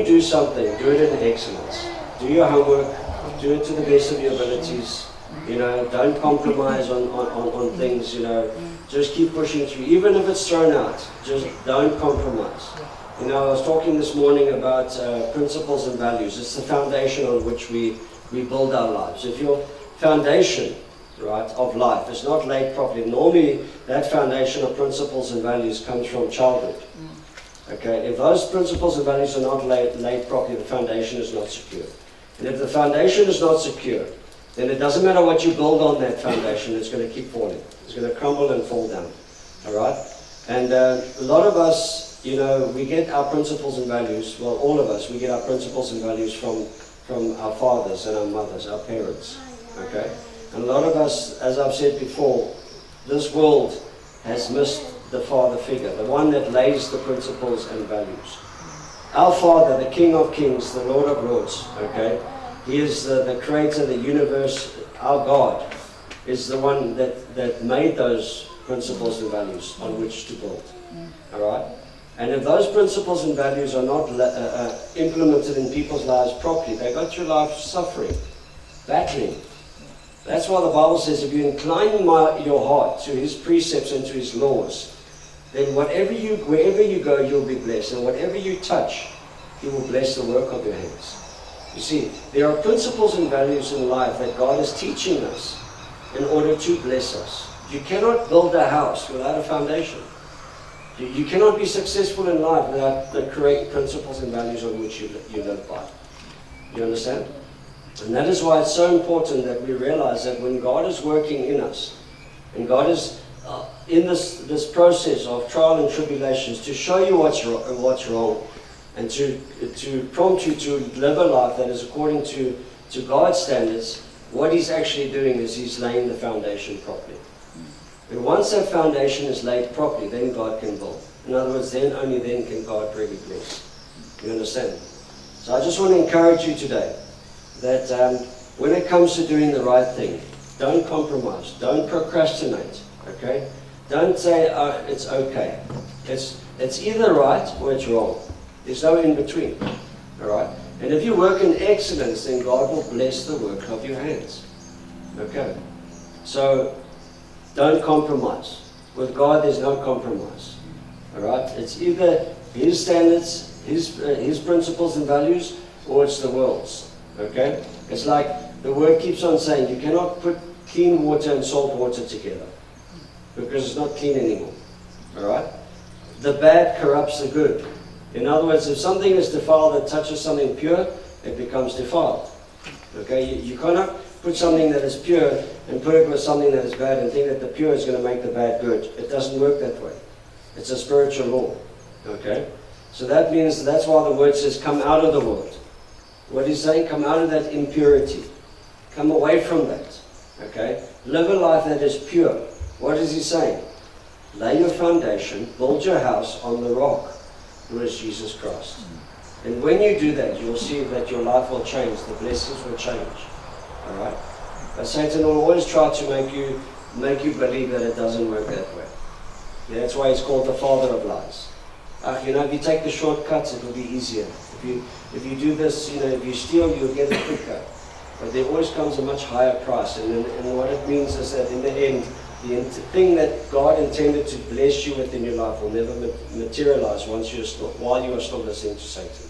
you do something, do it in excellence. Do your homework, do it to the best of your abilities. You know, don't compromise on things, you know. Just keep pushing through. Even if it's thrown out, just don't compromise. You know, I was talking this morning about principles and values. It's the foundation on which we build our lives. If your foundation, right, of life is not laid properly, normally that foundation of principles and values comes from childhood. Okay, if those principles and values are not laid properly, the foundation is not secure. And if the foundation is not secure, then it doesn't matter what you build on that foundation, it's going to keep falling. It's going to crumble and fall down. All right? And a lot of us, you know, we get our principles and values, well, all of us, we get our principles and values from our fathers and our mothers, our parents. Okay? And a lot of us, as I've said before, this world has missed the father figure, the one that lays the principles and values. Our Father, the King of Kings, the Lord of Lords, okay? He is the creator of the universe. Our God is the one that made those principles and values on which to build. All right? And if those principles and values are not implemented in people's lives properly, they go through life suffering, battling. That's why the Bible says, if you incline your heart to His precepts and to His laws, then wherever you go, you'll be blessed. And whatever you touch, He will bless the work of your hands. You see, there are principles and values in life that God is teaching us in order to bless us. You cannot build a house without a foundation. You cannot be successful in life without the correct principles and values on which you live by. You understand? And that is why it's so important that we realize that when God is working in us, and God is in this process of trial and tribulations to show you what's wrong, and to prompt you to live a life that is according to God's standards, what He's actually doing is He's laying the foundation properly. And once that foundation is laid properly, then God can build. In other words, only then can God really bless. You understand? So I just want to encourage you today that when it comes to doing the right thing, don't compromise, don't procrastinate, okay? Don't say, oh, it's okay. It's either right or it's wrong. There's no in between, all right? And if you work in excellence, then God will bless the work of your hands, okay? So don't compromise. With God, there's no compromise, all right? It's either His standards, His principles and values, or it's the world's, okay? It's like the word keeps on saying, you cannot put clean water and salt water together because it's not clean anymore, all right? The bad corrupts the good. In other words, if something is defiled that touches something pure, it becomes defiled. Okay, you cannot put something that is pure and put it with something that is bad and think that the pure is going to make the bad good. It doesn't work that way. It's a spiritual law. Okay, so that means that's why the word says, come out of the world. What He's saying, come out of that impurity. Come away from that. Okay, live a life that is pure. What is He saying? Lay your foundation, build your house on the rock, who is Jesus Christ. And when you do that, you'll see that your life will change. The blessings will change. All right? But Satan will always try to make you believe that it doesn't work that way. Yeah, that's why he's called the father of lies. If you take the shortcuts, it will be easier. If you do this, if you steal, you'll get it quicker. But there always comes a much higher price. And what it means is that in the end, the thing that God intended to bless you with in your life will never materialize while you are still listening to Satan.